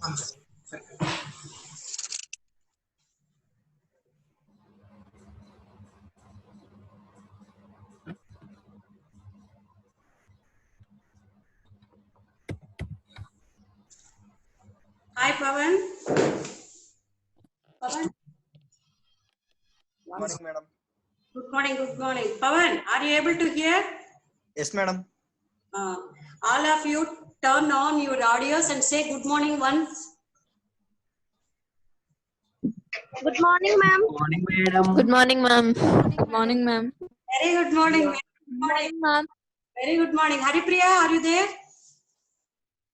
Hi, Pavan. Pavan. Good morning, madam. Good morning. Good morning. Pavan, are you able to hear? Yes, madam. All of you turn on your audios and say good morning once. Good morning, ma'am. Good morning, madam. Good morning, ma'am. Good morning, ma'am. Very good morning. Good morning, ma'am. Very good morning. Haripriya, are you there?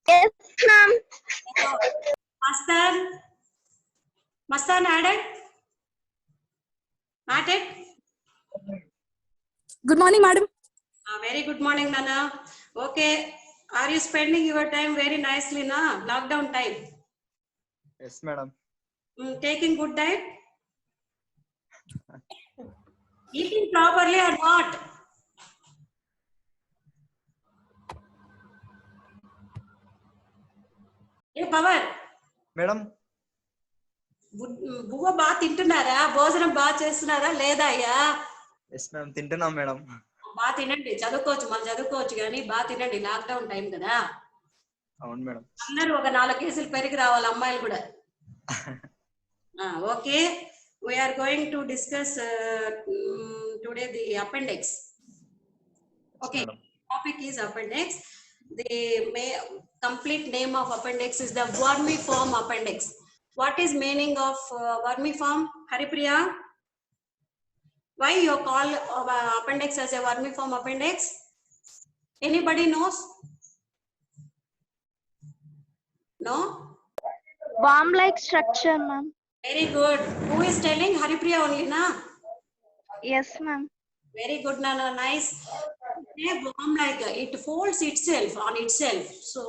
Yes, ma'am. Mastan added? Added? Good morning, madam. Very good morning, Nana. Okay. Are you spending your time very nicely, na? Lockdown time. Yes, madam. Taking good diet? Eating properly or not? Hey, Pavan. Madam. బువ్వ బాగా తింటున్నారా? భోజనం బాగా చేస్తున్నారా లేదా అయ్యా? Yes, ma'am. తింటున్నాం madam. బాగా తినండి, చదువుకోవచ్చు, మనం చదువుకోవచ్చు కానీ బాగా తినండి, లాక్డౌన్ టైం కదా. అవును మేడం. అందరూ ఒక 4 కేసులు పెరిగి రావాలి, అమ్మాయిలు కూడా. Okay, we are going to discuss today the appendix. Okay, topic is appendix. The complete name of appendix is the vermiform appendix. What is meaning of vermiform, Haripriya? Why you call appendix as a vermiform appendix? Anybody knows? No? Worm-like structure, ma'am. Very good. Who is telling? Haripriya only, na? Yes, ma'am. Very good, Nana. Nice. Worm-like, it folds itself on itself. So,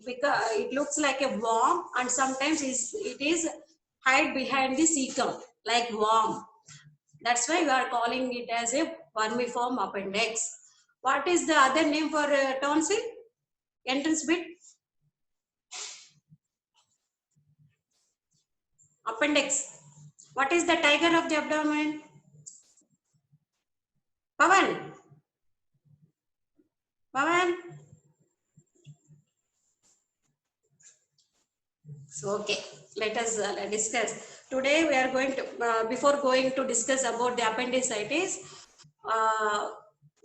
because it looks like a worm, and sometimes it is hide behind the cecum, like worm. That's why we are calling it as a vermiform appendix. What is the other name for tonsil? Entrance bit? Appendix. What is the tiger of the abdomen? Pavan. Pavan. So, okay, let us discuss. Today we are going to, before going to discuss about the appendicitis,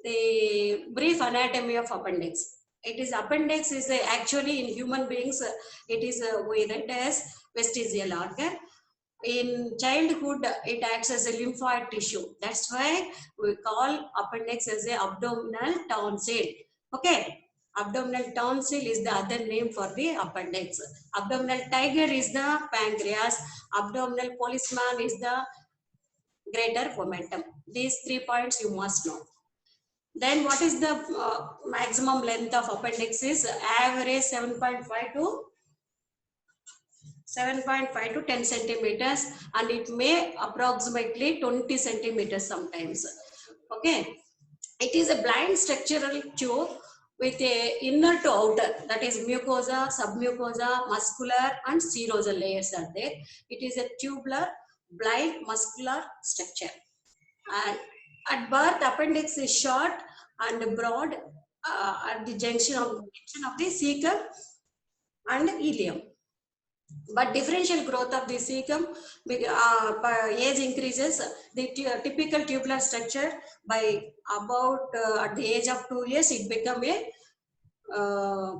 the brief anatomy of appendix. It is appendix is actually in human beings, it is we read as vestigial organ. In childhood, it acts as a lymphoid tissue. That's why we call appendix as a abdominal tonsil. Okay. Abdominal tonsil is the other name for the appendix. Abdominal tiger is the pancreas. Abdominal policeman is the greater omentum. These 3 points you must know. Then what is the maximum length of appendix is average 7.5 to 10 centimeters, and it may approximately 20 centimeters sometimes. Okay. It is a blind structural tube with a inner to outer, that is mucosa, submucosa, muscular and serosal layers are there. It is a tubular, blind, muscular structure. And at birth, appendix is short and broad at the junction of the cecum and ileum. But differential growth of the cecum, age increases. The typical tubular structure by about at the age of 2 years, it become a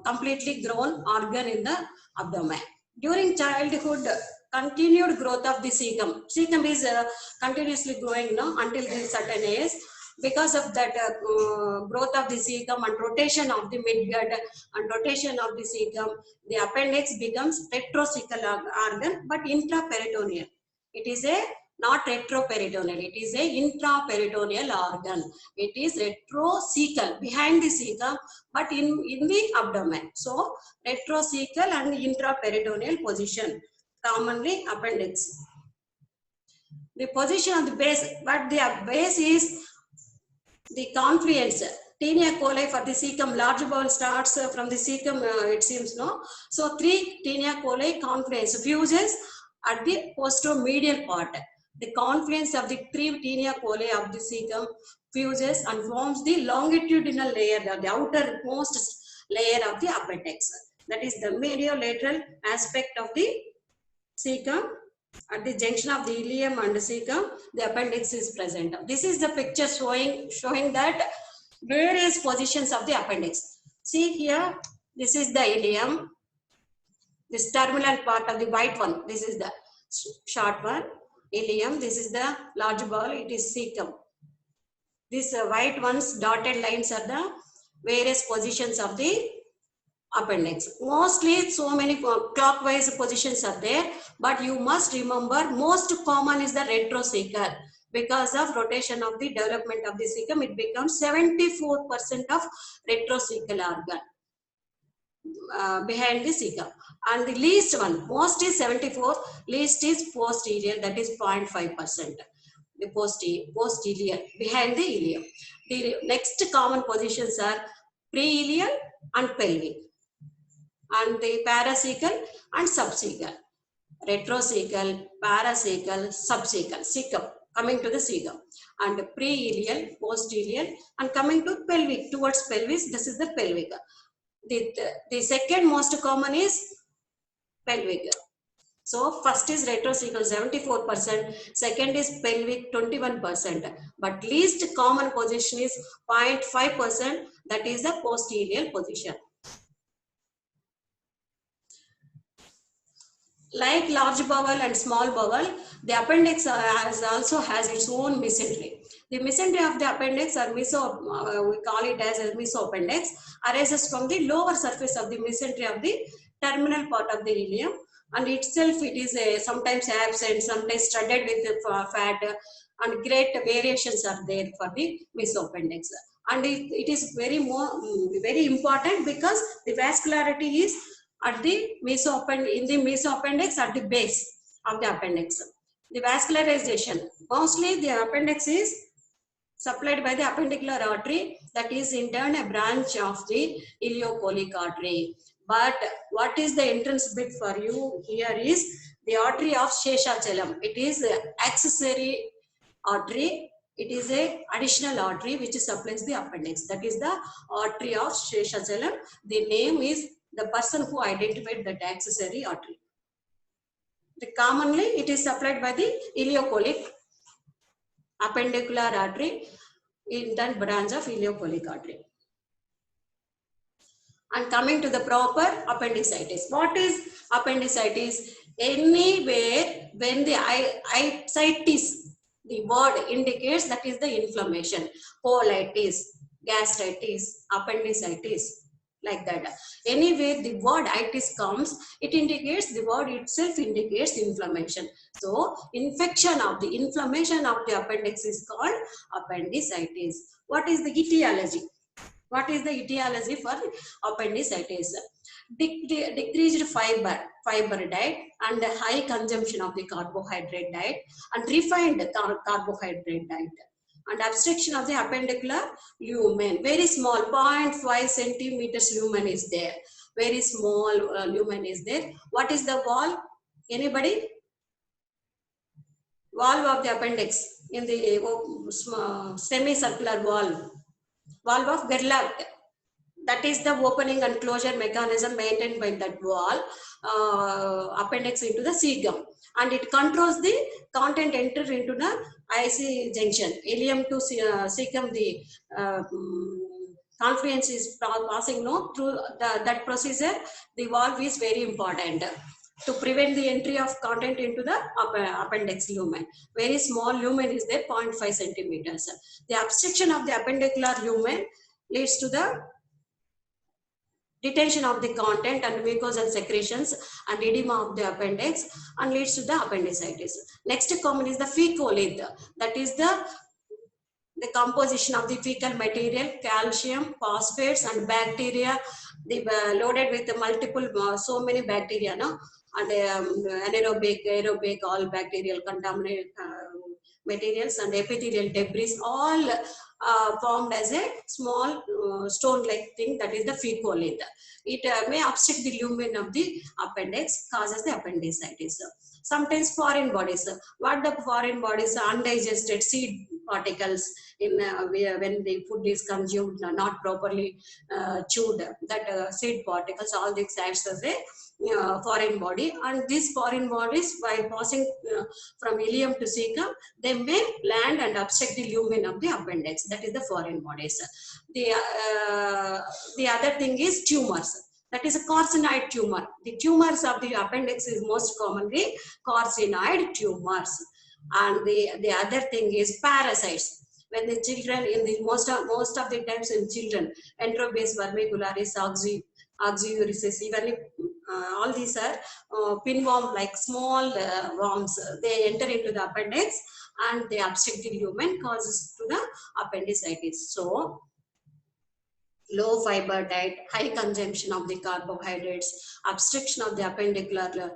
completely grown organ in the abdomen. During childhood, continued growth of the cecum. Cecum is continuously growing until this certain age. Because of that growth of the cecum and rotation of the midgut and rotation of the cecum, the appendix becomes retrocecal organ but intraperitoneal. It is a not retroperitoneal, it is a intraperitoneal organ. It is retrocecal behind the cecum but in the abdomen. So retrocecal and intraperitoneal position, commonly appendix. The position of the base, but the base is the confluence Taenia coli for the cecum, large bowel starts from the cecum, it seems, no? So 3 Taenia coli confluence fuses at the posteromedial part. The confluence of the 3 Taenia coli of the cecum fuses and forms the longitudinal layer, the outermost layer of the appendix. That is the mediolateral aspect of the cecum. At the junction of the ileum and the cecum, the appendix is present. This is the picture showing that various positions of the appendix. See here, this is the ileum, this terminal part of the white one. This is the short one, ileum. This is the large ball, it is cecum. These white ones, dotted lines are the various positions of the appendix. Mostly so many clockwise positions are there, but you must remember most common is the retrocecal. Because of rotation of the development of the cecum, it becomes 74% of retrocecal organ behind the cecum. And the least one, most is 74, least is posterior, that is 0.5%. The posterior behind the ileum. The next common positions are pre-ileal and pelvic, and the paracecal and subcecal, retrocecal, paracecal, subcecal, cecum, coming to the cecum, and pre-ileal, posterior, and coming to pelvic, towards pelvis, this is the pelvic. The second most common is pelvic. So first is retrocecal 74%, second is pelvic 21%, but least common position is 0.5%, that is the posterior position. Like large bowel and small bowel, the appendix also has its own mesentery. The mesentery of the appendix, or we call it as a mesoappendix, arises from the lower surface of the mesentery of the terminal part of the ileum, and itself it is sometimes absent, sometimes studded with fat, and great variations are there for the mesoappendix. And it is very important because the vascularity is at the mesoappendix at the base of the appendix. The vascularization, mostly the appendix is supplied by the appendicular artery, that is in turn a branch of the ileocolic artery. But what is the entrance bit for you here is the artery of Sheshachalam. It is an accessory artery. It is a additional artery which supplies the appendix. That is the artery of Sheshachalam. The name is the person who identified that accessory artery. Commonly, it is supplied by the ileocolic appendicular artery, in that branch of ileocolic artery. And coming to the proper appendicitis. What is appendicitis? Anywhere when the itis, the word indicates, that is the inflammation. Colitis, gastritis, appendicitis, like that. Anywhere the word itis comes, it indicates, the word itself indicates inflammation. So infection of the inflammation of the appendix is called appendicitis. What is the etiology? What is the etiology for appendicitis? Decreased fiber diet and high consumption of the carbohydrate diet and refined carbohydrate diet, and obstruction of the appendicular lumen, very small, 0.5 centimeters lumen is there, very small lumen is there. What is the wall? Anybody? Valve of the appendix in the semicircular valve of Gerlach. That is the opening and closure mechanism maintained by that wall, appendix into the cecum, and it controls the content enter into the IC junction, ileum to cecum. The confluence is passing through that procedure. The valve is very important to prevent the entry of content into the appendix lumen. Very small lumen is there, 0.5 centimeters. The obstruction of the appendicular lumen leads to the detention of the content and mucosal secretions and edema of the appendix, and leads to the appendicitis. Next common is the fecolith. That is the composition of the fecal material, calcium, phosphates, and bacteria. Loaded with multiple, so many bacteria, and anaerobic, aerobic, all bacterial contaminated materials and epithelial debris, all formed as a small stone-like thing, that is the fecalith. It may obstruct the lumen of the appendix, causes the appendicitis. Sometimes foreign bodies. What the foreign bodies? Undigested seed particles in when the food is consumed, not properly chewed. That seed particles, all these acts as a foreign body, and these foreign bodies, while passing from ileum to cecum, they may land and obstruct the lumen of the appendix. That is the foreign bodies. The other thing is tumors. That is a carcinoid tumor. The tumors of the appendix is most commonly carcinoid tumors. And the other thing is parasites. When the children, in the most of the times in children, Enterobacter vermicularis, oxyuris, even if, all these are pinworm like small worms. They enter into the appendix and they obstruct the lumen, causes to the appendicitis. So low fiber diet, high consumption of the carbohydrates, obstruction of the appendicular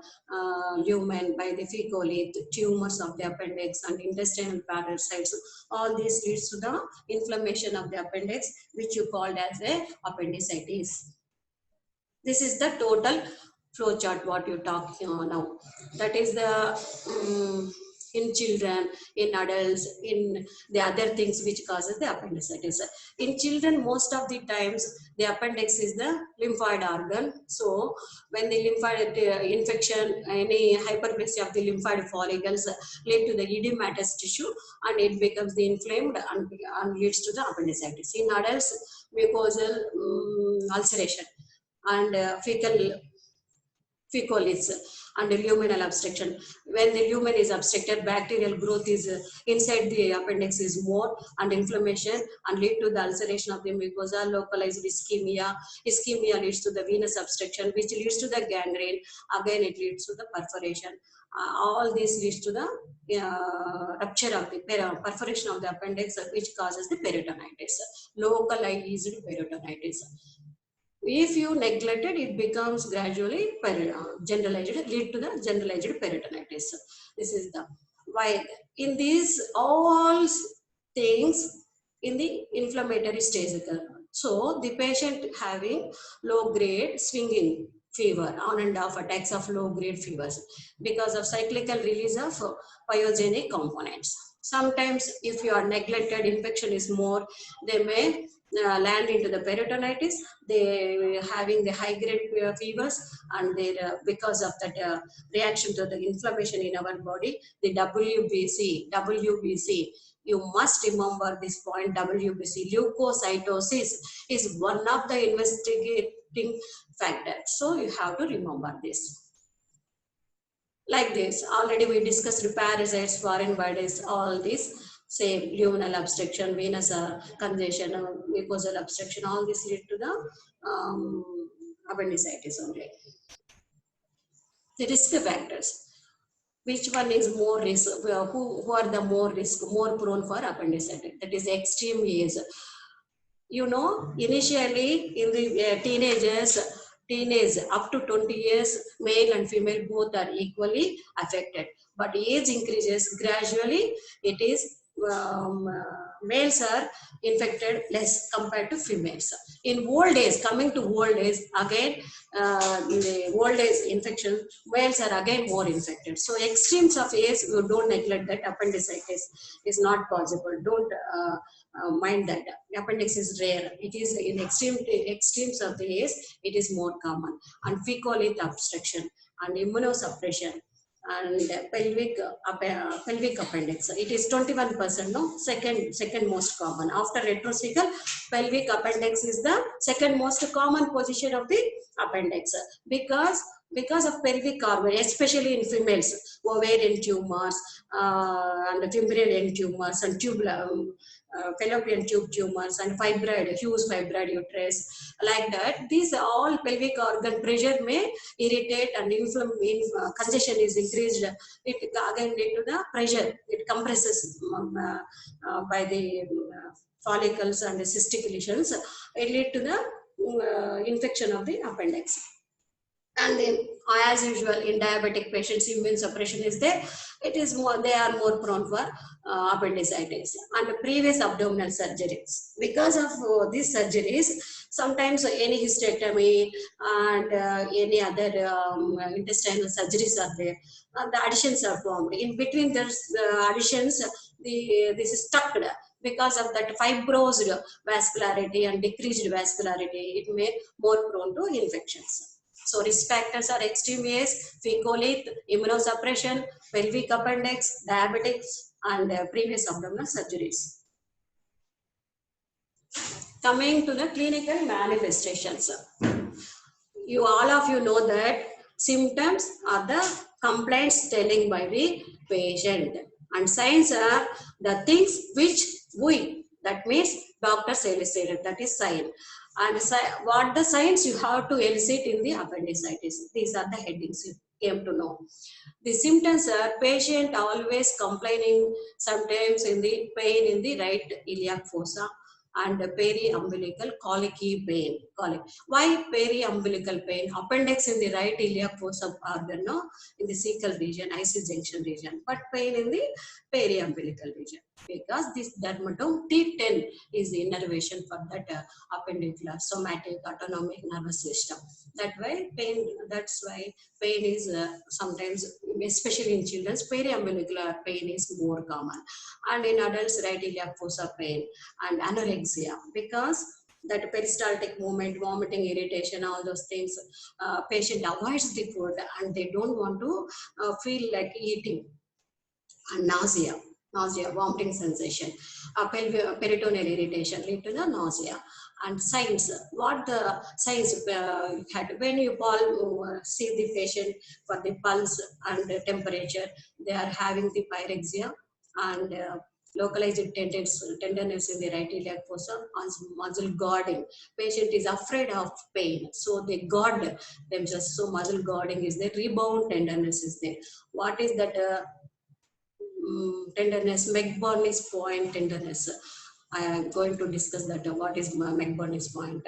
lumen by the fecalith, tumors of the appendix, and intestinal parasites. All this leads to the inflammation of the appendix, which you called as a appendicitis. This is the total flow chart what you talk now. That is the in children, in adults, in the other things which causes the appendicitis. In children, most of the times the appendix is the lymphoid organ. So when the lymphoid infection, any hyperplasia of the lymphoid follicles lead to the edematous tissue, and it becomes the inflamed and leads to the appendicitis. In adults, mucosal ulceration and fecaliths and luminal obstruction. When the lumen is obstructed, bacterial growth is inside the appendix is more, and inflammation and lead to the ulceration of the mucosa, localized ischemia. Ischemia leads to the venous obstruction, which leads to the gangrene. Again, it leads to the perforation. All this leads to the rupture of the perforation of the appendix, which causes the peritonitis, localized peritonitis. If you neglect it, it becomes gradually generalized, lead to the generalized peritonitis. This is the why. In these all things in the inflammatory stage. So the patient having low grade swinging fever, on and off attacks of low grade fevers because of cyclical release of pyogenic components. Sometimes if you are neglected, infection is more, they may land into the peritonitis. They having the high grade fevers, and they because of that reaction to the inflammation in our body, the WBC, you must remember this point. WBC, leukocytosis, is one of the investigating factors. So you have to remember this. Like this, already we discussed parasites, foreign bodies, all this. Same, luminal obstruction, venous congestion, mucosal obstruction, all this lead to the appendicitis only. The risk factors. Which one is more risk? Who are the more prone for appendicitis? That is extreme age. You know, initially in the teenage up to 20 years, male and female both are equally affected. But age increases gradually. It is males are infected less compared to females. In old age, coming to old age, again, in the old age infection, males are again more infected. So extremes of age, you don't neglect that. Appendicitis is not possible. Don't mind that. Appendix is rare. It is in extremes of the age, it is more common. And fecalith obstruction and immunosuppression and pelvic appendix. It is 21%, no? Second most common. After retrocecal, pelvic appendix is the second most common position of the appendix because of pelvic organ, especially in females, ovarian tumors and fimbrial tumors and tubular fallopian tube tumors and huge fibroid uterus, like that. These all pelvic organ pressure may irritate and congestion is increased. It again lead to the pressure. It compresses by the follicles and the cystic lesions. It lead to the infection of the appendix. And then, as usual, in diabetic patients, immune suppression is there. It is more, they are more prone for appendicitis and previous abdominal surgeries. Because of these surgeries, sometimes any hysterectomy and any other intestinal surgeries are there. The additions are formed. In between those additions, this is stuck. Because of that fibrosed vascularity and decreased vascularity, it may more prone to infections. So risk factors are extreme age, fecolith, immunosuppression, pelvic appendix, diabetics, and previous abdominal surgeries. Coming to the clinical manifestations. You all of you know that symptoms are the complaints telling by the patient, and signs are the things which we, that means doctors elicited, that is sign. And what the signs you have to elicit in the appendicitis. These are the headings you came to know. The symptoms are patient always complaining, sometimes in the pain in the right iliac fossa and periumbilical colicky pain. Why periumbilical pain? Appendix in the right iliac fossa organ, no? In the cecal region, IC junction region, but pain in the periumbilical region. Because this dermatome T10 is the innervation for that appendicular somatic autonomic nervous system. That's why pain is sometimes, especially in children, periumbilical pain is more common, and in adults, right iliac fossa pain and anorexia, because that peristaltic movement, vomiting, irritation, all those things, patient avoids the food and they don't want to feel like eating, and nausea, vomiting sensation, peritoneal irritation lead to the nausea. And signs, what the signs had when you see the patient for the pulse and the temperature, they are having the pyrexia and localized tenderness in the right iliac fossa, muscle guarding. Patient is afraid of pain, so they guard themselves. So muscle guarding is there, rebound tenderness is there. What is that? Tenderness, McBurney's point tenderness. I am going to discuss that. What is McBurney's point?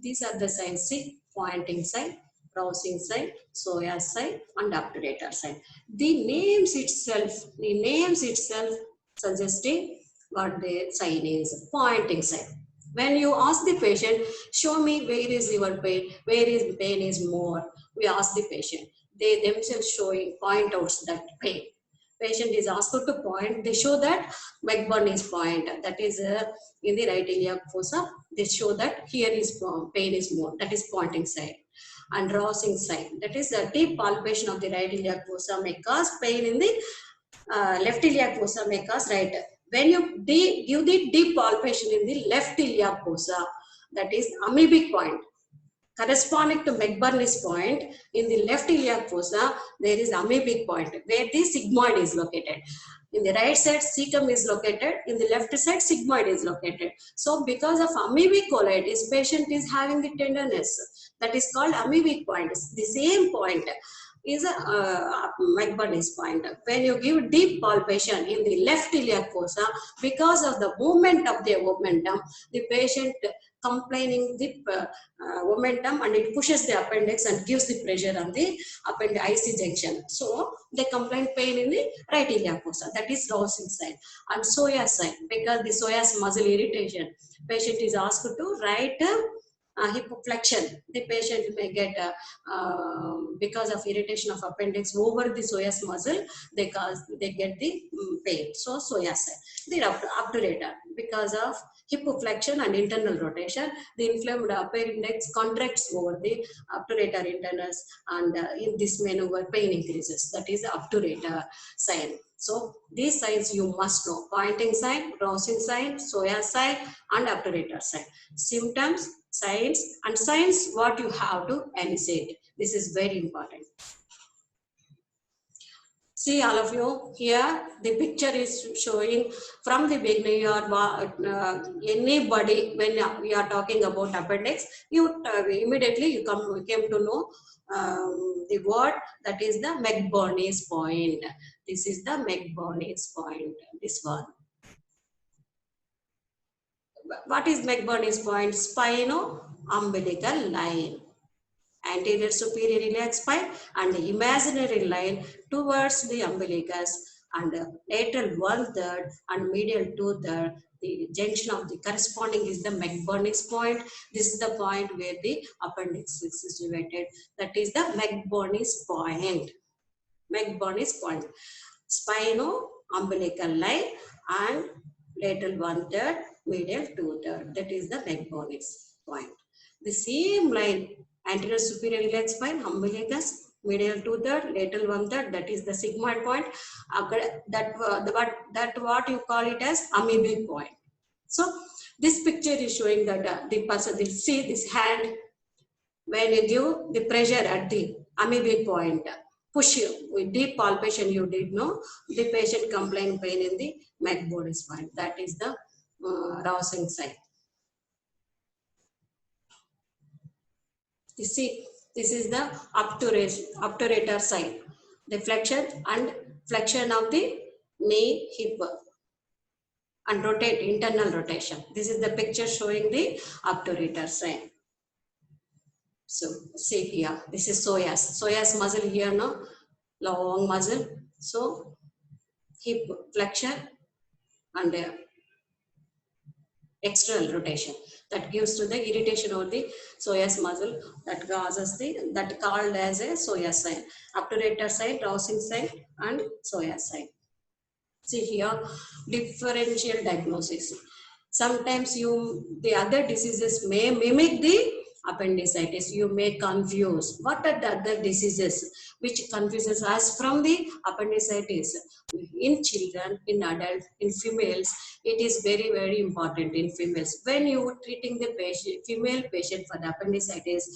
These are the signs: see, pointing sign, rousing sign, Soya sign, and obturator sign. The names itself suggesting what the sign is. Pointing sign. When you ask the patient, show me where is your pain, where is pain is more, we ask the patient. They themselves point out that pain. Patient is asked to point, they show that McBurney's point, that is in the right iliac fossa, they show that here is pain is more, that is pointing side. And rousing side, that is a deep palpation of the right iliac fossa may cause pain in the left iliac fossa may cause right. When you give the deep palpation in the left iliac fossa, that is amoebic point. Corresponding to McBurney's point, in the left iliac fossa, there is amoebic point where the sigmoid is located. In the right side, cecum is located. In the left side, sigmoid is located. So because of amoebic colitis, patient is having the tenderness. That is called amoebic point. The same point is McBurney's point. When you give deep palpation in the left iliac fossa, because of the movement of the momentum, the patient complaining the momentum, and it pushes the appendix and gives the pressure on the IC junction. So they complain pain in the right iliac fossa, that is rousing sign. And Soya sign, because the psoas muscle irritation, patient is asked to write hypoflexion. The patient may get because of irritation of appendix over the psoas muscle, they get the pain. So Soya sign. The obturator, because of hypoflexion and internal rotation, the inflamed appendix contracts over the obturator internus, and in this maneuver pain increases. That is the obturator sign. So these signs you must know: pointing sign, rousing sign, Soya sign, and obturator sign. Symptoms, signs, and signs what you have to elicit. This is very important. See, all of you, here the picture is showing from the beginning, anybody, when we are talking about appendix, you immediately came to know the word, that is the McBurney's point. This is the McBurney's point, this one. What is McBurney's point? Spino-umbilical line. anterior superior iliac spine, and the imaginary line towards the umbilicus, and lateral 1/3 and medial 2/3. The junction of the corresponding is the McBurney's point. This is the point where the appendix is situated. That is the McBurney's point. McBurney's point. Spino-umbilical line and lateral 1/3, medial 2/3. That is the McBurney's point. The same line, anterior superior iliac spine, umbilicus, medial 2/3, lateral 1/3. That is the sigmoid point. That what you call it as amoebic point. So this picture is showing that the person will see this hand when you give the pressure at the amoebic point. Push with deep palpation, you did know the patient complain pain in the McBurney's point. That is the rousing sign. You see, this is the obturator sign, the flexion and flexion of the knee, hip, and rotate, internal rotation. This is the picture showing the obturator sign. So see here, this is psoas muscle here, no, long muscle. So hip flexion and external rotation, that gives to the irritation of the psoas muscle, that causes that called as a psoas sign, obturator sign, rousing sign, and psoas sign. See here, differential diagnosis. Sometimes the other diseases may mimic the appendicitis. You may confuse what are the other diseases which confuses us from the appendicitis. In children, in adults, in females, it is very, very important in females. When you are treating the female patient for the appendicitis,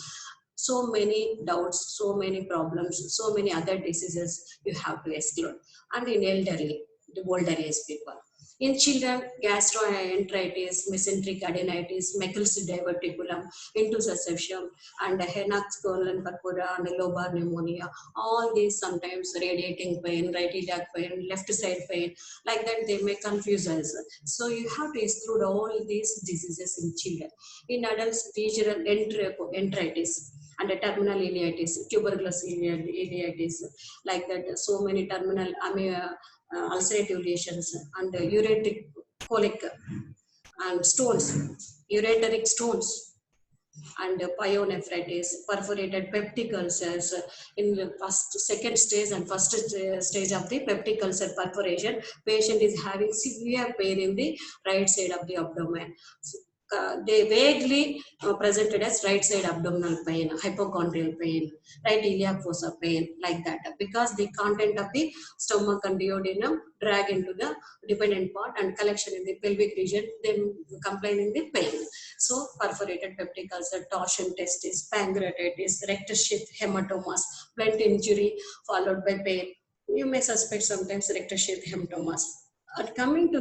so many doubts, so many problems, so many other diseases you have to exclude. And in elderly, the older age people. In children, gastroenteritis, mesenteric adenitis, Meckel's diverticulum, intussusception, and Hennach's colon purpura, and lobar pneumonia. All these sometimes radiating pain, right iliac pain, left side pain, like that they may confuse us. So you have to exclude all these diseases in children. In adults, regional enteritis and terminal ileitis, tuberculous ileitis, like that. So many terminal ulcerative lesions and ureteric colic and stones, ureteric stones, and pyonephritis, perforated peptic ulcers in the second stage and first stage of the peptic ulcer perforation. Patient is having severe pain in the right side of the abdomen. They vaguely presented as right side abdominal pain, hypochondrial pain, right iliac fossa pain, like that, because the content of the stomach and duodenum drag into the dependent part and collection in the pelvic region, then complaining the pain. So perforated peptic ulcer, torsion testis, pancreatitis, rectus sheath hematomas, blunt injury followed by pain. You may suspect sometimes rectus sheath hematomas. And coming to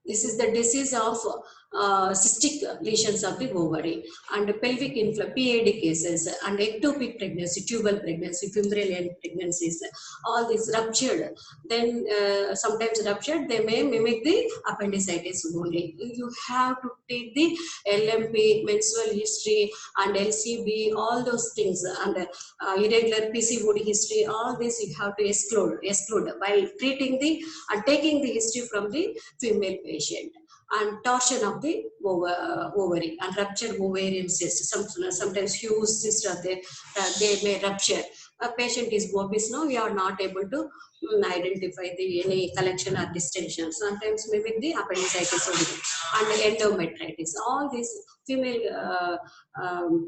this is the disease of cystic lesions of the ovary and pelvic PAD cases and ectopic pregnancy, tubal pregnancy, femoral end pregnancies. All these ruptured, then sometimes ruptured, they may mimic the appendicitis only. You have to take the LMP, menstrual history, and LCB, all those things, and irregular PCOD history. All this you have to exclude while treating and taking the history from the female patient. And torsion of the ovary and ruptured ovarian cyst. Sometimes huge cysts are there, they may rupture. A patient is obese now, we are not able to identify any collection or distension. Sometimes mimic the appendicitis only, and endometritis. All these female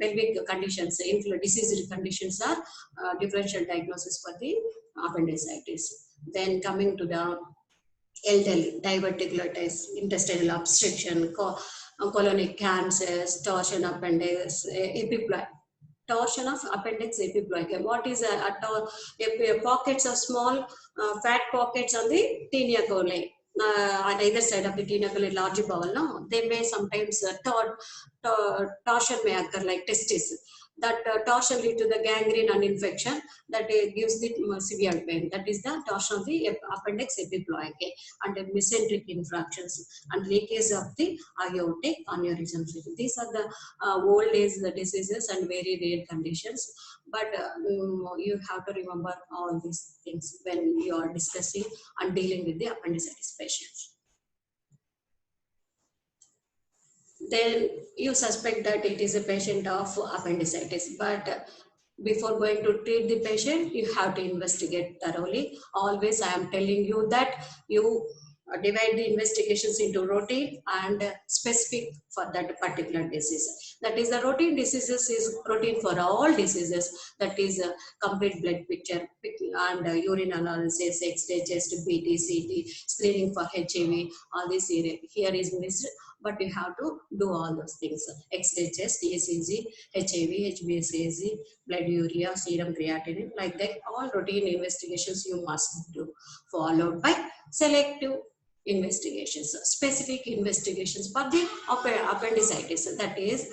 pelvic conditions, disease conditions are differential diagnosis for the appendicitis. Then coming to the elderly, diverticulitis, intestinal obstruction, colonic cancers, torsion appendix, epiploidy. Torsion of appendix epiploidy. What is pockets of small fat pockets on the tinea coli, on either side of the tinea coli, large bowel. No, they may sometimes torsion may occur like testis. That torsion lead to the gangrene and infection that gives the severe pain. That is the torsion of the appendix epiploicae and the mesenteric infractions and leakage of the aortic aneurysm. These are the old age diseases and very rare conditions. But you have to remember all these things when you are discussing and dealing with the appendicitis patients. Then you suspect that it is a patient of appendicitis, but before going to treat the patient, you have to investigate thoroughly. Always I am telling you that you divide the investigations into routine and specific for that particular disease. That is, the routine diseases is routine for all diseases. That is a complete blood picture and urine analysis, X-ray, chest, BT, CT, screening for HIV. All this here is missed, but you have to do all those things. X-ray, chest, ECG, HIV, HbA1c, blood urea, serum creatinine, like that. All routine investigations you must do, followed by selective investigations, specific investigations for the appendicitis. That is,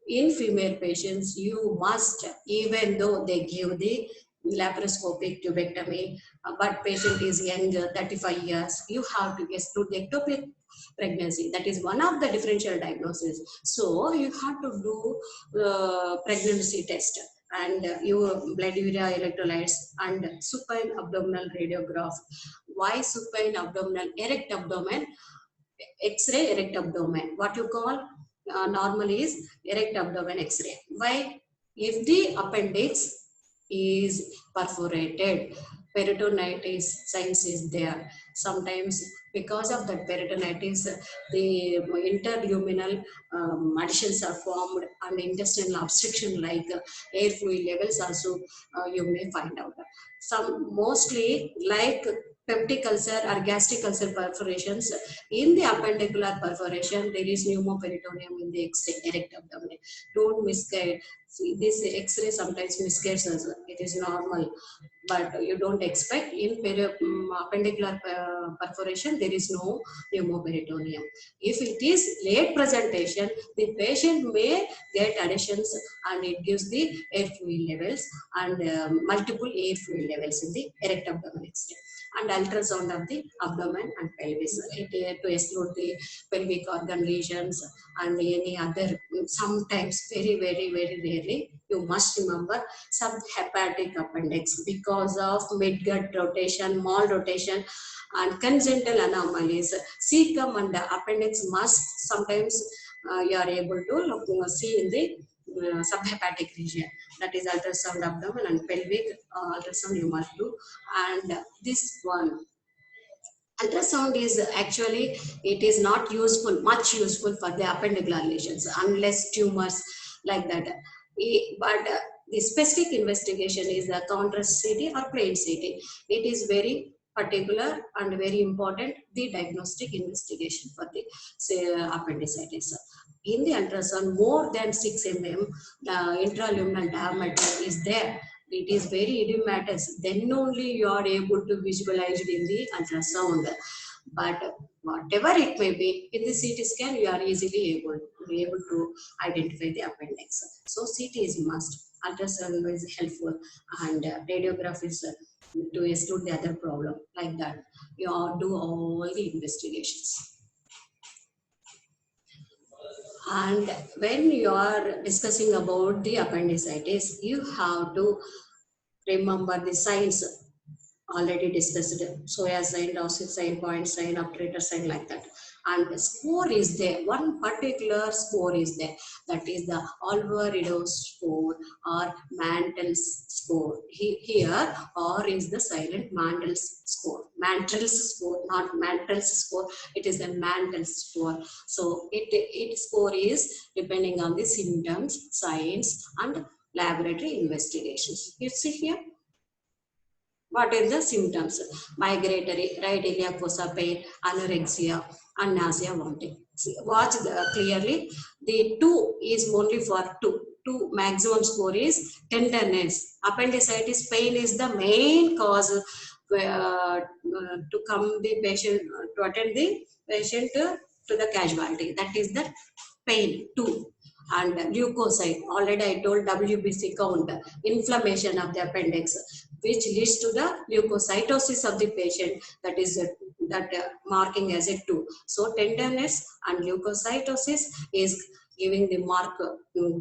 in female patients, you must, even though they give the laparoscopic tubectomy, but patient is young, 35 years, you have to exclude the ectopic pregnancy. That is one of the differential diagnoses. So you have to do pregnancy test and your blood urea electrolytes and supine abdominal radiograph. Why supine abdominal? Erect abdomen, X-ray erect abdomen. What you call normal is erect abdomen X-ray. Why? If the appendix is perforated, peritonitis signs is there. Sometimes because of that peritonitis, the interluminal adhesions are formed and intestinal obstruction like air fluid levels also you may find out. Some mostly like peptic ulcer or gastric ulcer perforations. In the appendicular perforation, there is pneumoperitoneum in the X-ray erect abdomen. Don't misguide. See, this X-ray sometimes misguides us. It is normal, but you don't expect in appendicular perforation there is no pneumoperitoneum. If it is late presentation, the patient may get adhesions and it gives the air fluid levels and multiple air fluid levels in the erect abdomen X-ray. And ultrasound of the abdomen and pelvis to exclude the pelvic organ lesions and any other. Sometimes, very rarely, you must remember subhepatic appendix because of midgut rotation, mall rotation, and congenital anomalies. Cecum and the appendix must sometimes you are able to see in the subhepatic region. That is ultrasound abdomen and pelvic ultrasound you must do. And this one, ultrasound is actually, it is not useful, much useful for the appendicular lesions unless tumors like that. But the specific investigation is the contrast CT or plain CT. It is very particular and very important, the diagnostic investigation for the appendicitis. In the ultrasound, more than 6 mm, the intraluminal diameter is there. It is very idiomatous. Then only you are able to visualize it in the ultrasound. But whatever it may be, in the CT scan, you are easily able to identify the appendix. So CT is must. Ultrasound is helpful, and radiograph is to exclude the other problem. Like that, you all do all the investigations. And when you are discussing about the appendicitis, you have to remember the signs already discussed. Soya sign, Dawson sign, point sign, obturator sign, like that. And the score is there. One particular score is there. That is the Alvarado score or Mantel's score. Here, R is the silent Mantel's score. Mantel's score, not Mantel's score. It is the Mantel's score. So its score is depending on the symptoms, signs, and laboratory investigations. You see here. What are the symptoms? Migratory, right iliac fossa pain, anorexia, and nausea, vomiting. See, watch clearly. The 2 is only for 2. 2 maximum score is tenderness. Appendicitis pain is the main cause to come the patient, to attend the patient to the casualty. That is the pain 2. and leukocyte. Already I told WBC count, inflammation of the appendix, which leads to the leukocytosis of the patient, that is marking as a 2. So tenderness and leukocytosis is giving the mark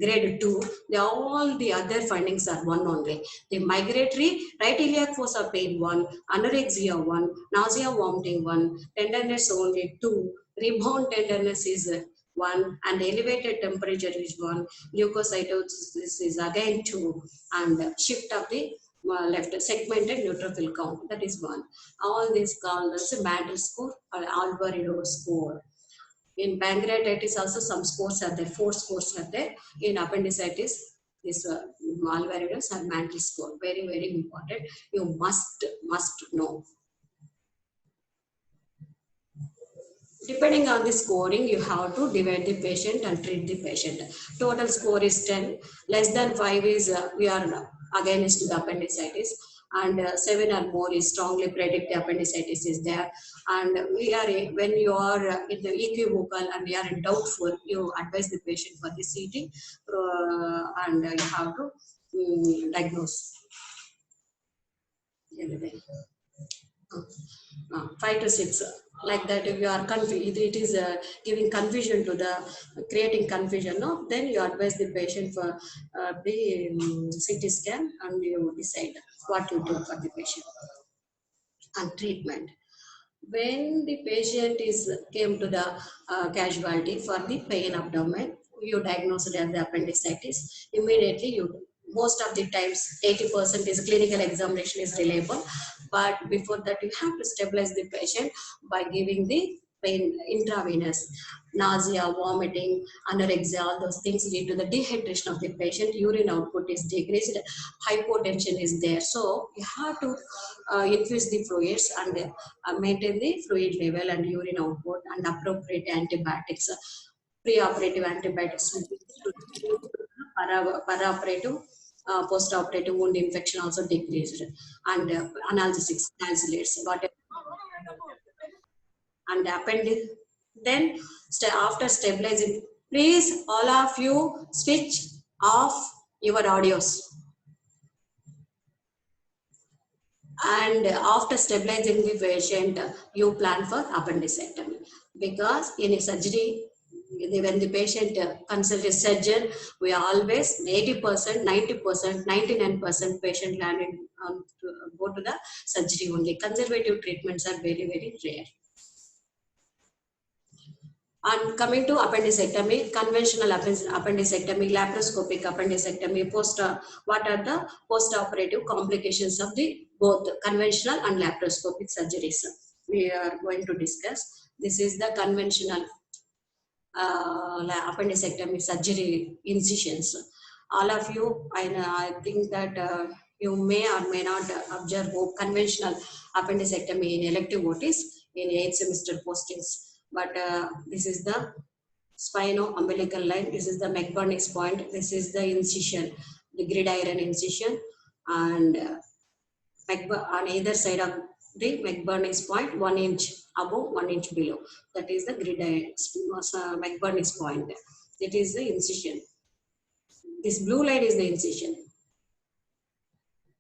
grade 2. All the other findings are 1 only. The migratory right iliac fossa pain 1, anorexia 1, nausea vomiting 1, tenderness only 2, rebound tenderness is 1, and elevated temperature is 1, leukocytosis is again 2, and shift of the left segmented neutrophil count, that is 1. All these called as a Mantle score or Alvaredo score. In pancreatitis also some scores are there, 4 scores are there. In appendicitis, this Alvaredo's and Mantle score, very, very important. You must know. Depending on the scoring, you have to divide the patient and treat the patient. Total score is 10. Less than 5 is we are against the appendicitis, and 7 or more is strongly predict the appendicitis is there. And we are when you are in the equivocal and you are doubtful, you advise the patient for the CT, and you have to diagnose. 5 to 6, like that. If you are confused, it is giving confusion to the, creating confusion, no? Then you advise the patient for the CT scan, and you decide what you do for the patient. And treatment. When the patient came to the casualty for the pain abdomen, you diagnose it as the appendicitis. Immediately most of the times 80% is clinical examination is reliable, but before that you have to stabilize the patient by giving the pain intravenous. Nausea, vomiting, anorexia, all those things lead to the dehydration of the patient. Urine output is decreased, hypotension is there. So you have to infuse the fluids and maintain the fluid level and urine output, and appropriate antibiotics. Pre-operative antibiotics, para-operative, post-operative wound infection also decreased, and analgesics, salsalates, whatever. And appendix. Then after stabilizing, please all of you switch off your audios. And after stabilizing the patient, you plan for appendicectomy, because in a surgery, when the patient consults a surgeon, we always 80%, 90%, 99% patient landed to go to the surgery only. Conservative treatments are very, very rare. And coming to appendicectomy, conventional appendicectomy, laparoscopic appendicectomy, what are the post-operative complications of the both conventional and laparoscopic surgeries? We are going to discuss. This is the conventional appendicectomy surgery incisions. All of you, I think that you may or may not observe conventional appendicectomy in elective OTs in 8th semester postings. But this is the spino-umbilical line, this is the McBurney's point, this is the incision, the gridiron incision, and on either side of the McBurney's point, 1 inch above, 1 inch below. That is the gridiron, McBurney's point. It is the incision. This blue line is the incision.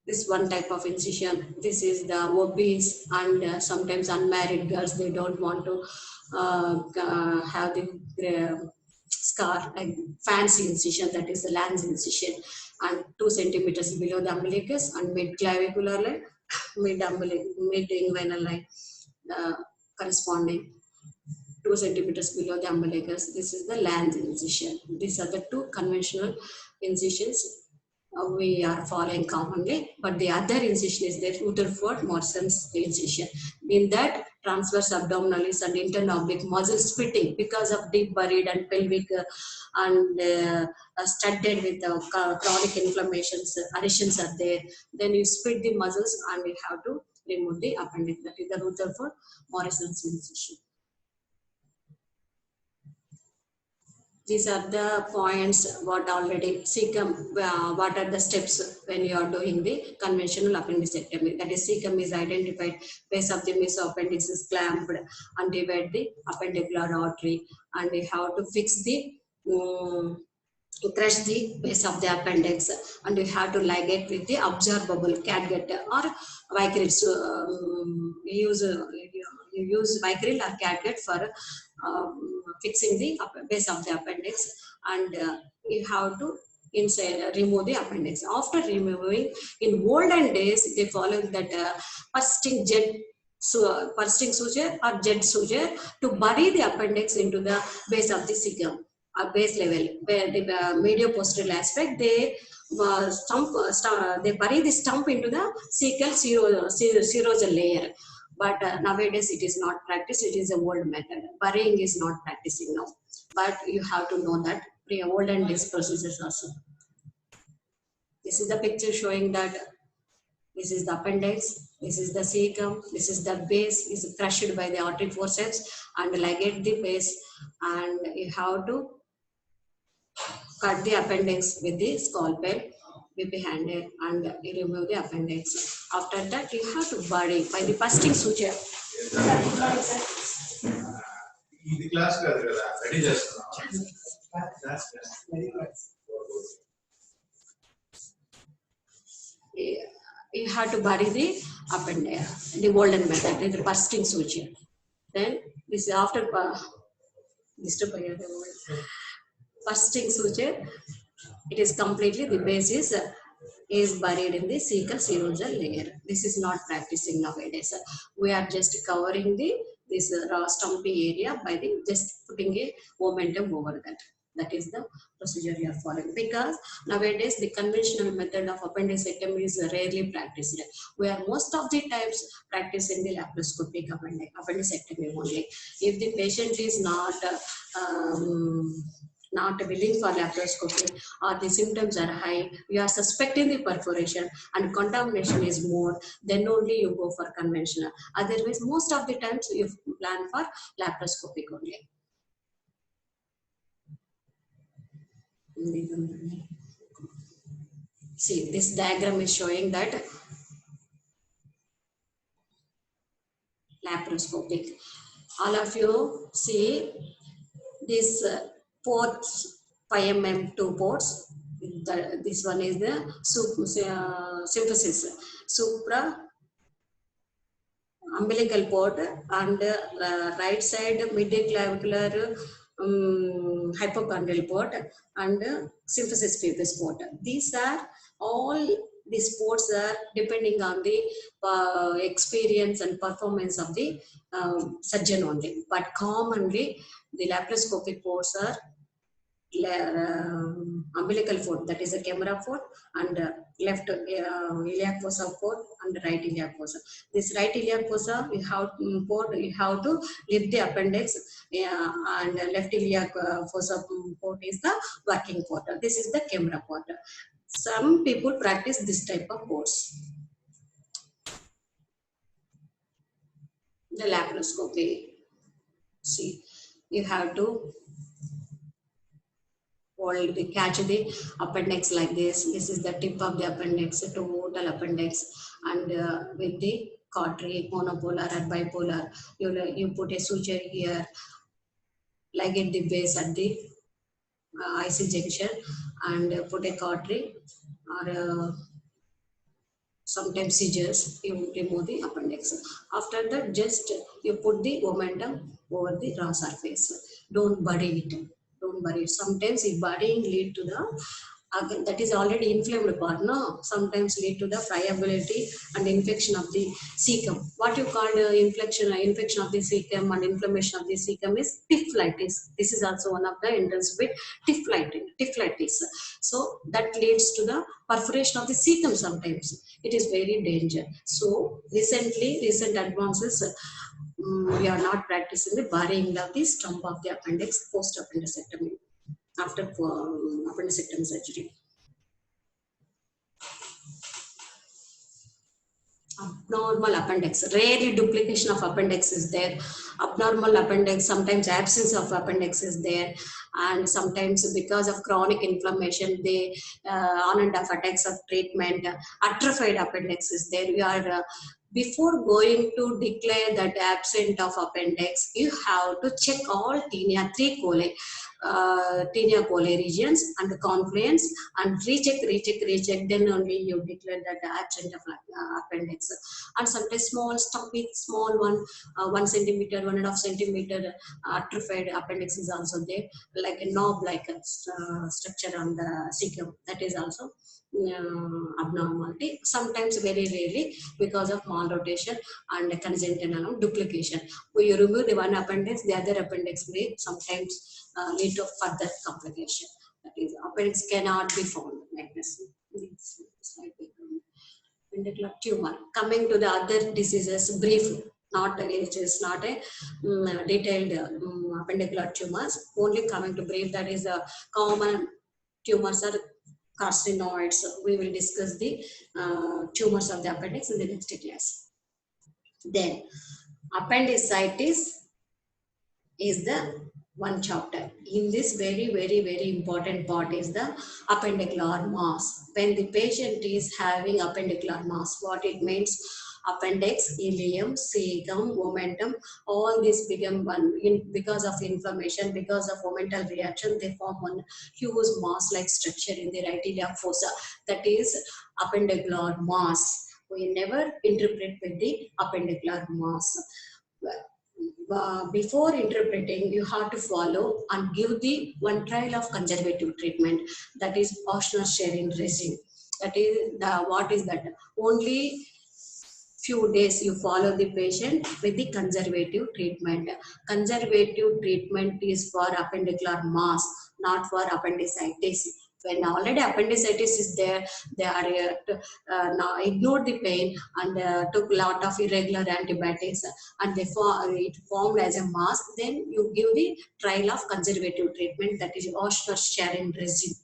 This one type of incision. This is the obese and sometimes unmarried girls. They don't want to have the scar, like fancy incision. That is the Lanz incision, and 2 centimeters below the umbilicus and mid clavicular line, mid inguinal line, corresponding 2 centimeters below the umbilicus. This is the Lanz incision. These are the 2 conventional incisions we are following commonly, but the other incision is the Rutherford-Morson's incision. In that, transverse abdominalis and internal oblique muscle splitting because of deep buried and pelvic and studded with chronic inflammations, adhesions are there. Then you split the muscles and you have to remove the appendix. That is the Rutherford-Morson's incision. These are the points what already cecum, what are the steps when you are doing the conventional appendicectomy. That is, cecum is identified, base of the mesoappendix is clamped and divide the appendicular artery, and we have to fix the crush the base of the appendix, and you have to ligate with the absorbable catgut or Vicryl. So you use Vicryl or catgut for fixing the base of the appendix, and you have to inside remove the appendix. After removing, in olden days they follow that bursting jet, so bursting suture or jet suture to bury the appendix into the base of the cecum, base level, where the medial posterior aspect they they bury the stump into the cecal serosal layer. But nowadays it is not practiced. It is a old method. Burying is not practicing now. But you have to know that olden days procedures also. This is the picture showing that this is the appendix, this is the cecum, this is the base is crushed by the artery forceps and ligate the base, and you have to cut the appendix with the scalpel, with the handle, and you remove the appendix. After that, you have to bury by the bursting suture. ఇది class కాదు కదా ready చేస్తున్నాం You have to bury the appendix, the golden method, the bursting suture. Then this is after bursting suture. It is completely the base is buried in the cecal serosal layer. This is not practicing nowadays. We are just covering this raw stumpy area by the just putting a momentum over that. That is the procedure we are following, because nowadays the conventional method of appendicectomy is rarely practiced. We are most of the times practicing the laparoscopic appendicectomy only. If the patient is not willing for laparoscopy or the symptoms are high, you are suspecting the perforation and contamination is more, then only you go for conventional. Otherwise, most of the times you plan for laparoscopic only. See, this diagram is showing that laparoscopic. All of you see this ports, 5 mm 2 ports. This one is the symphysis, supra umbilical port, and right side midclavicular hypochondrial port, and symphysis pubis port. These are all, these ports are depending on the experience and performance of the surgeon only. But commonly the laparoscopic ports are umbilical port, that is a camera port, and left iliac fossa port, and right iliac fossa. This right iliac fossa you have to lift the appendix, and left iliac fossa port is the working port. This is the camera port. Some people practice this type of ports. The laparoscopy, see, you have to catch the appendix like this. This is the tip of the appendix, total appendix, and with the cautery, monopolar or bipolar, you put a suture here, ligate the base at the IC junction, and put a cautery or sometimes scissors, you remove the appendix. After that, just you put the momentum over the raw surface. Don't bury it. Don't bury it. Sometimes if burying lead to the that is already inflamed part, no? Sometimes lead to the friability and infection of the cecum. What you call infection of the cecum and inflammation of the cecum is typhlitis. This is also one of the entrance with typhlitis. So that leads to the perforation of the cecum sometimes. It is very dangerous. So recent advances, we are not practicing the burying of the stump of the appendix post appendicectomy, after appendicectomy surgery. Abnormal appendix, rarely duplication of appendix is there. Abnormal appendix, sometimes absence of appendix is there, and sometimes because of chronic inflammation, they on and off attacks of treatment, atrophied appendix is there. We are before going to declare that absent of appendix, you have to check all tinea 3 coli. tinea coli regions and the confluence, and recheck, then only you declare that absent of appendix. And sometimes small, stumpy, small one, 1 centimeter, 1.5 centimeter atrophied appendix is also there, like a knob like a structure on the cecum. That is also abnormality. Sometimes very rarely because of malrotation and congenital duplication. When you remove the one appendix, the other appendix may sometimes lead to further complication. That is, appendix cannot be found like this. Appendicular tumor. Coming to the other diseases, brief. Not it is not a detailed appendicular tumors. Only coming to brief. That is the common tumors are carcinoids. We will discuss the tumors of the appendix in the next class. Then appendicitis is the one chapter. In this very important part is the appendicular mass. When the patient is having appendicular mass, what it means? Appendix, ileum, cecum, omentum, all these become one because of inflammation, because of omental reaction, they form one huge mass-like structure in the right iliac fossa. That is appendicular mass. We never interpret with the appendicular mass. Before interpreting, you have to follow and give the one trial of conservative treatment. That is Ochsner-Schering regime. That is what is that? Only few days you follow the patient with the conservative treatment. Conservative treatment is for appendicular mass, not for appendicitis. When already appendicitis is there, they are now ignored the pain and took a lot of irregular antibiotics, and it formed as a mass. Then you give the trial of conservative treatment, that is Ochsner-Schering regime.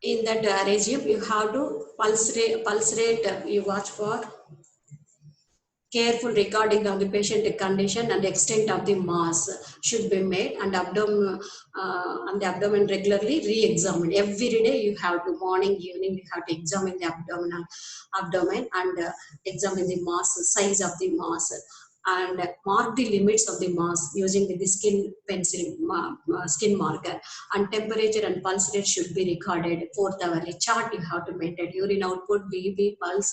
In that regime, you have to pulse rate, you watch for careful recording of the patient condition and extent of the mass should be made, and abdomen regularly re-examined. Every day you have to, morning, evening, you have to examine the abdomen and examine the mass, size of the mass, and mark the limits of the mass using the skin pencil, skin marker. And temperature and pulse rate should be recorded. 4th hourly chart you have to maintain. Urine output, BB, pulse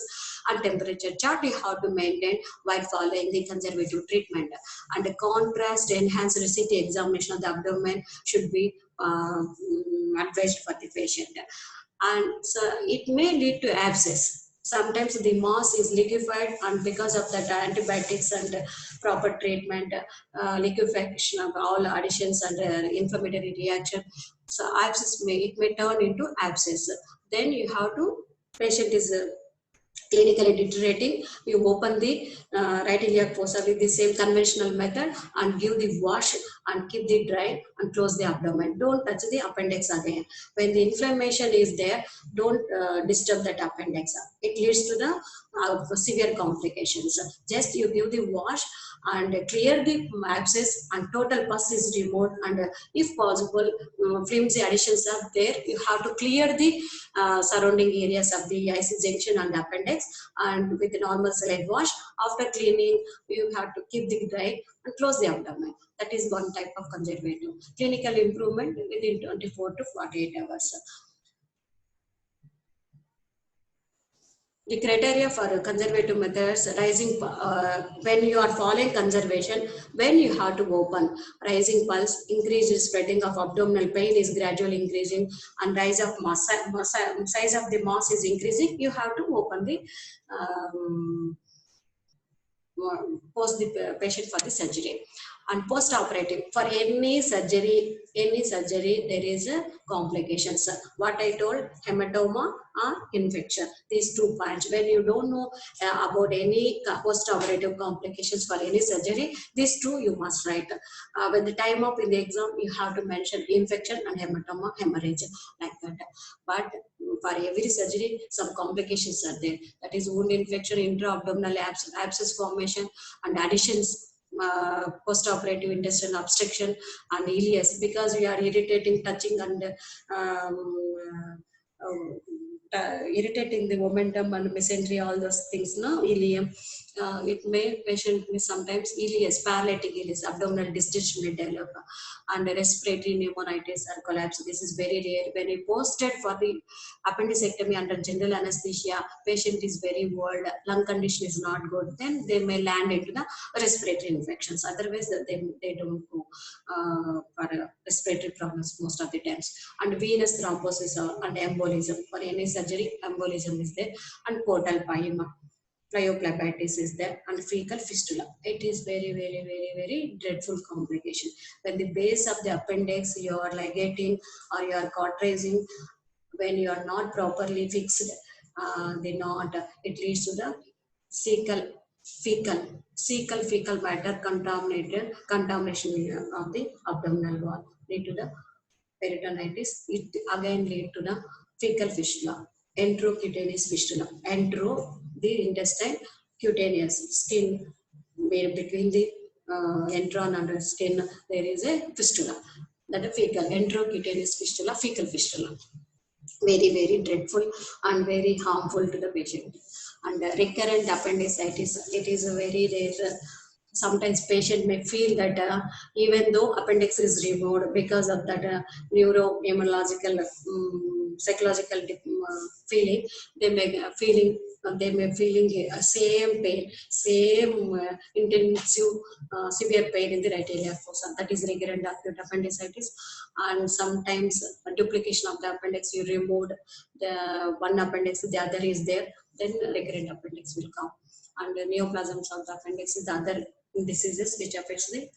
and temperature chart you have to maintain while following the conservative treatment. And the contrast enhanced CT examination of the abdomen should be advised for the patient. And so it may lead to abscess. Sometimes the mass is liquefied, and because of that antibiotics and proper treatment, liquefaction of all additions and inflammatory reaction, so abscess may turn into abscess. Then you have to, patient is clinically deteriorating, you open the right iliac fossa with the same conventional method and give the wash and keep the dry and close the abdomen. Don't touch the appendix again. When the inflammation is there, don't disturb that appendix. It leads to the severe complications. Just you give the wash and clear the abscess, and total pus is removed, and if possible flimsy additions are there, you have to clear the surrounding areas of the IC junction and appendix, and with normal saline wash. After cleaning, you have to keep the dry and close the abdomen. That is one type of conservative. Clinical improvement within 24 to 48 hours. The criteria for conservative methods, rising, when you are following conservation, when you have to open, rising pulse, increased spreading of abdominal pain is gradually increasing, and rise of mass, size of the mass is increasing, you have to open the, post the patient for the surgery. And post-operative, for any surgery, there is a complications. What I told, hematoma or infection, these 2 points. When you don't know about any post-operative complications for any surgery, these 2 you must write. When the time up in the exam, you have to mention infection and hematoma, hemorrhage, like that. But for every surgery, some complications are there. That is wound infection, intra-abdominal abscess formation, and additions, post-operative intestinal obstruction, and ileus, because we are irritating, touching, and irritating the momentum and mesentery, all those things, no, ileum, it may patient may sometimes ileus, paralytic ileus, abdominal distension may develop, and respiratory pneumonitis or collapse. This is very rare. When we posted for the appendicectomy under general anesthesia, patient is very worried, lung condition is not good, then they may land into the respiratory infections. Otherwise, they don't go for respiratory problems most of the times. And venous thrombosis and embolism. For any surgery, embolism is there, and portal pyelophlebitis is there, and fecal fistula. It is very, very, very, very dreadful complication. When the base of the appendix you are ligating or you are cauterizing, when you are not properly fixed, the knot, it leads to the fecal matter contamination of the abdominal wall, lead to the peritonitis. It again lead to the fecal fistula, enterocutaneous fistula. Entero, the intestine, cutaneous, skin, made between the entron and the skin, there is a fistula. That is fecal, enterocutaneous fistula, fecal fistula. Very, very dreadful and very harmful to the patient. And recurrent appendicitis, it is a very rare. Sometimes patient may feel that even though appendix is removed, because of that neuroimmunological, psychological feeling, they may feeling same pain, same intensive severe pain in the right iliac fossa. That is recurrent acute appendicitis. And sometimes duplication of the appendix, you removed the one appendix, the other is there, then recurrent appendix will come. And the neoplasms of the appendix is the other diseases which affects the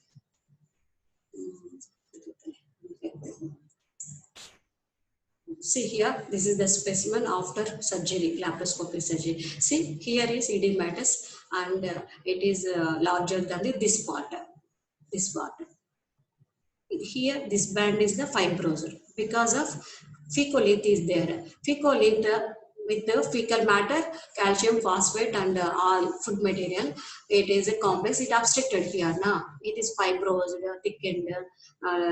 see here, this is the specimen after surgery, laparoscopic surgery. See, here is edematous, and it is larger than this part. This part. Here, this band is the fibrous because of fecolith is there. Fecolith with the fecal matter, calcium, phosphate, and all food material. It is a complex. It obstructed here now. It is fibrous, thickened.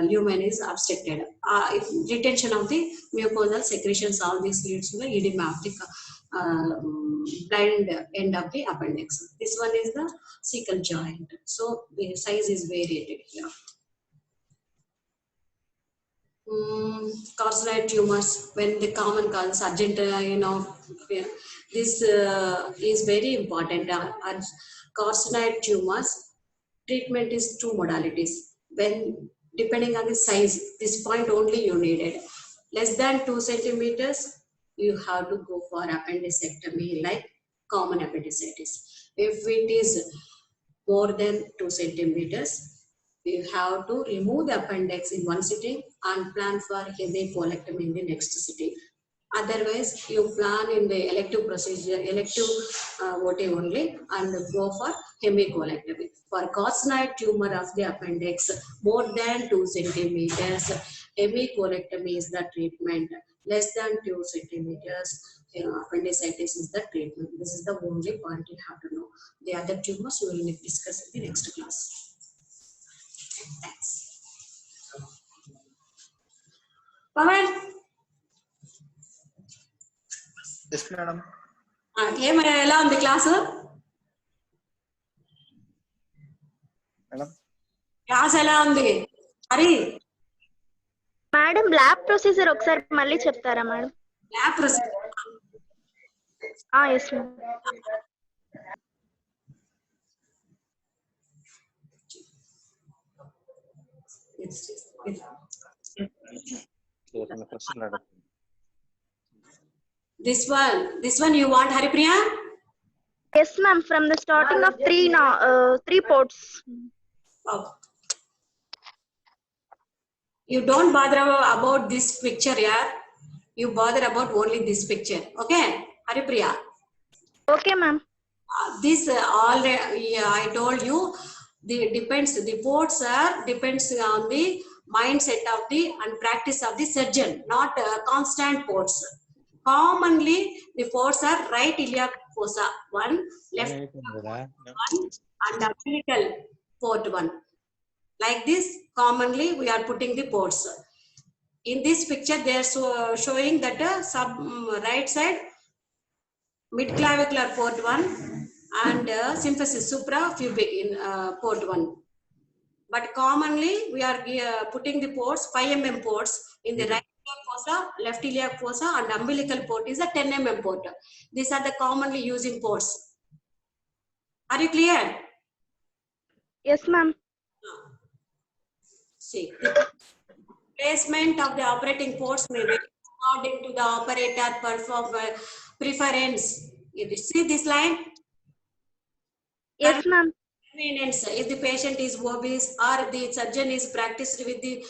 Lumen is obstructed. Retention of the mucosal secretions, all this leads to the edema of the blind end of the appendix. This one is the cecal joint. So the size is varied here. Carcinoid tumors, when the common causes urgent, this is very important. Carcinoid tumors, treatment is two modalities. When depending on the size, this point only you needed. Less than 2 centimeters, you have to go for appendicectomy, like common appendicitis. If it is more than 2 centimeters, you have to remove the appendix in one sitting and plan for hemicolectomy in the next sitting. Otherwise, you plan in the elective procedure, OT only, and go for hemicolectomy. For carcinoid tumor of the appendix, more than 2 centimeters, hemicolectomy is the treatment. Less than 2 centimeters, appendicitis is the treatment. This is the only point you have to know. The other tumors we will discuss in the next class. Thanks. Pawan. Yes, madam. ఎలా ఉంది class? Madam. Class ఎలా ఉంది? Hari. Madam lab procedure ఒకసారి మళ్ళీ చెప్తారా madam? Lab procedure. Yes madam. This one you want, Haripriya? Yes, ma'am. From the starting of three ports. Oh. You don't bother about this picture, yeah. You bother about only this picture, okay, Haripriya? Okay, ma'am. This I told you. The ports depends on the mindset of the and practice of the surgeon, not constant ports. Commonly, the ports are right iliac fossa 1, left 1, and umbilical port 1. Like this, commonly we are putting the ports. In this picture, they are showing that right side mid clavicular port 1, and symphysis suprapubic in port 1. But commonly we are putting the ports 5 mm ports in the right iliac fossa, left iliac fossa, and umbilical port is a 10 mm port. These are the commonly using ports. Are you clear? Yes, ma'am. See, the placement of the operating ports may vary according to the operator preference. You see this line? Yes, ma'am. Convenience. If the patient is obese or the surgeon is practiced with the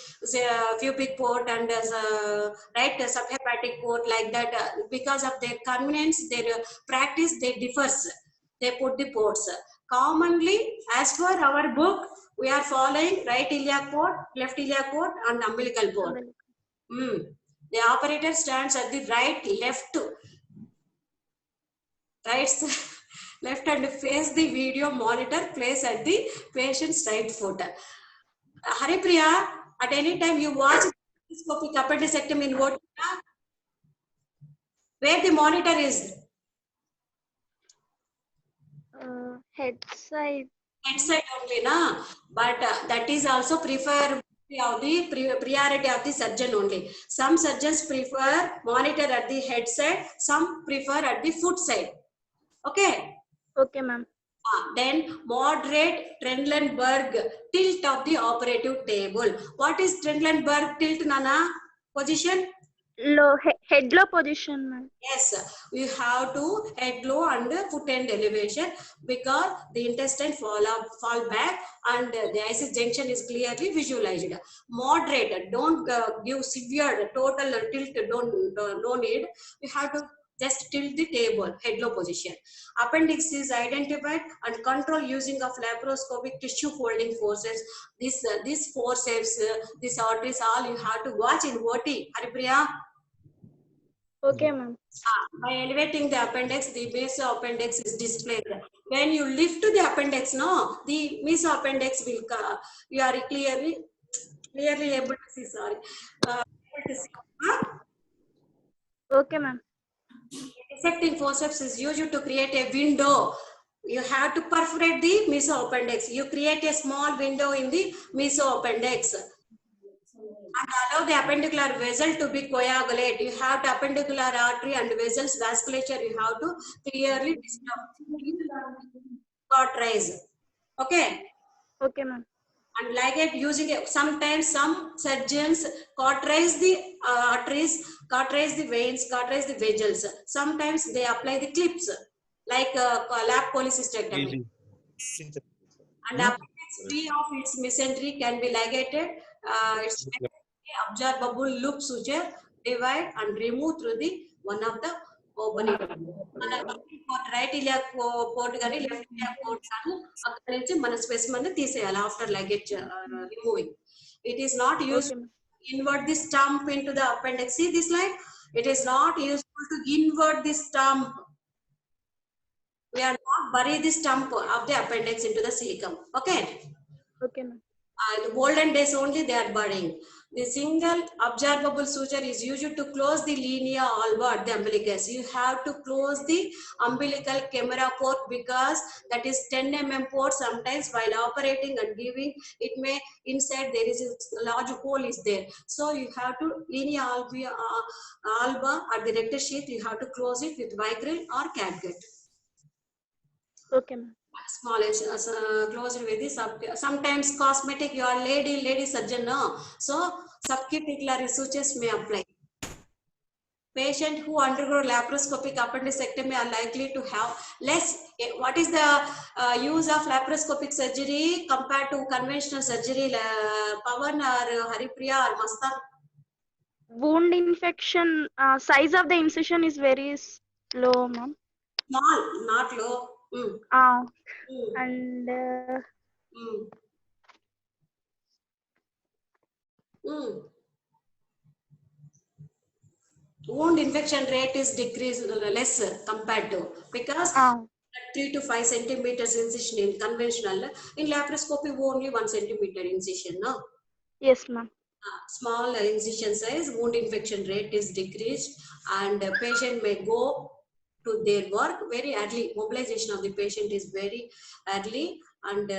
pubic port and right subhepatic port like that, because of their convenience, their practice, they differs. They put the ports. Commonly, as per our book, we are following right iliac port, left iliac port, and umbilical port. The operator stands at the right, left and face the video monitor placed at the patient's right foot. Haripriya, at any time you watch endoscopic appendicectomy in what? Where the monitor is? Head side. Head side only, na? But that is also priority of the surgeon only. Some surgeons prefer monitor at the head side, some prefer at the foot side. Okay. Okay, ma'am. Then moderate Trendelenburg tilt of the operative table. What is Trendelenburg tilt, Nana? Position? Low head low position, ma'am. Yes, we have to head low and foot end elevation because the intestine fall back and the IC junction is clearly visualized. Moderate, don't give severe total tilt, no need. We have to just tilt the table, head low position. Appendix is identified and control using of laparoscopic tissue folding forces. These forceps, these arteries, all you have to watch in OT. Haripriya? Okay, ma'am. By elevating the appendix, the mesoappendix is displayed. When you lift the appendix, no, the mesoappendix will you are clearly able to see. Sorry, able to see. Okay, ma'am. Dissecting forceps is used to create a window. You have to perforate the mesoappendix. You create a small window in the mesoappendix and allow the appendicular vessel to be coagulate. You have the appendicular artery and vessels vasculature. You have to clearly cauterize. Okay. Okay, ma'am. And like it using it, sometimes some surgeons cauterize the arteries, cauterize the veins, cauterize the vessels. Sometimes they apply the clips like lap cholecystectomy. And appendix free of its mesentery can be ligated. It's absorbable loop suture, divide and remove through the one of the opening. Right iliac port gani left iliac port gani akkadi nunchi mana specimen ni teeseyali after ligate removing. It is not used to invert the stump into the appendix. See this line? It is not useful to invert the stump. We are not bury the stump of the appendix into the cecum. Okay. Okay, ma'am. The olden days only they are burying. The single absorbable suture is used to close the linea alba at the umbilicus. You have to close the umbilical camera port because that is 10 mm port. Sometimes while operating and giving, it may inside there is a large hole is there. So you have to linea alba at the rectus sheath. You have to close it with Vicryl or catgut. Okay, ma'am. Small closed with the sometimes cosmetic, you are lady surgeon, no? So subcuticular sutures may apply. Patient who undergo laparoscopic appendicectomy are likely to have less. What is the use of laparoscopic surgery compared to conventional surgery? Pawan or Haripriya or Masthan? Wound infection, size of the incision is very low, ma'am. Small, not low. And wound infection rate is decreased less compared to because 3 to 5 centimeters incision in conventional. In laparoscopy only 1 centimeter incision, no? Yes, ma'am. Small incision size, wound infection rate is decreased and the patient may go to their work very early. Mobilization of the patient is very early, and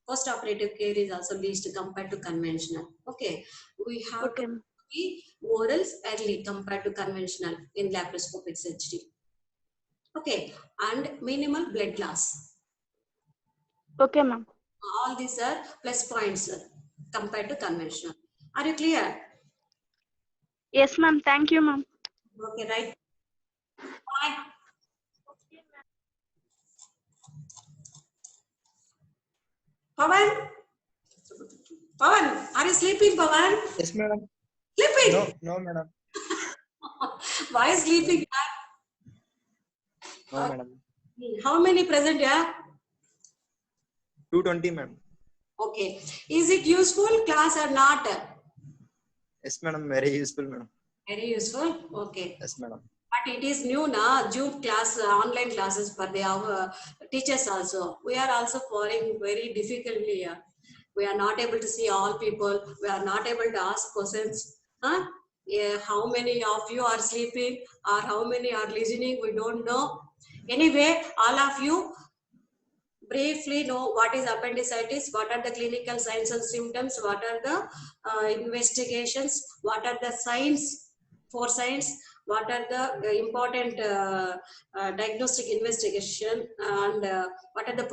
post-operative care is also least compared to conventional. Okay, we have Okay. to see orals early compared to conventional in laparoscopic surgery. Okay, and minimal blood loss. Okay, ma'am. All these are plus points compared to conventional. Are you clear? Yes, ma'am. Thank you, ma'am. Okay, right. Bye. Pawan? Pawan, are you sleeping, Pawan? Yes, madam. Sleeping? No, madam. Why sleeping? No, madam. How many present here? 220, madam. Okay. Is it useful class or not? Yes, madam. Very useful, madam. Very useful. Okay. Yes, madam. But it is new now. June class, online classes for the teachers also. We are also following very difficultly here. We are not able to see all people. We are not able to ask questions. Huh? Yeah, how many of you are sleeping or how many are listening? We don't know. Anyway, all of you briefly know what is appendicitis, what are the clinical signs and symptoms, what are the investigations, what are the signs, 4 signs, what are the important diagnostic investigation, and what are the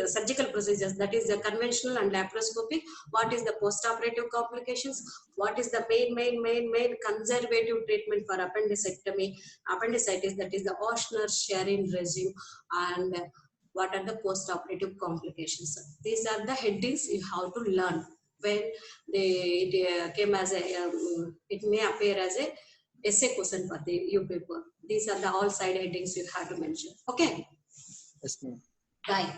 surgical procedures, that is the conventional and laparoscopic, what is the post-operative complications, what is the main conservative treatment for appendicitis, that is the Ochsner-Sharin regime, and what are the post-operative complications. These are the headings you have to learn when it came as a, it may appear as a essay question for the U paper. These are the all side headings you have to mention. Okay. Yes, madam. Bye.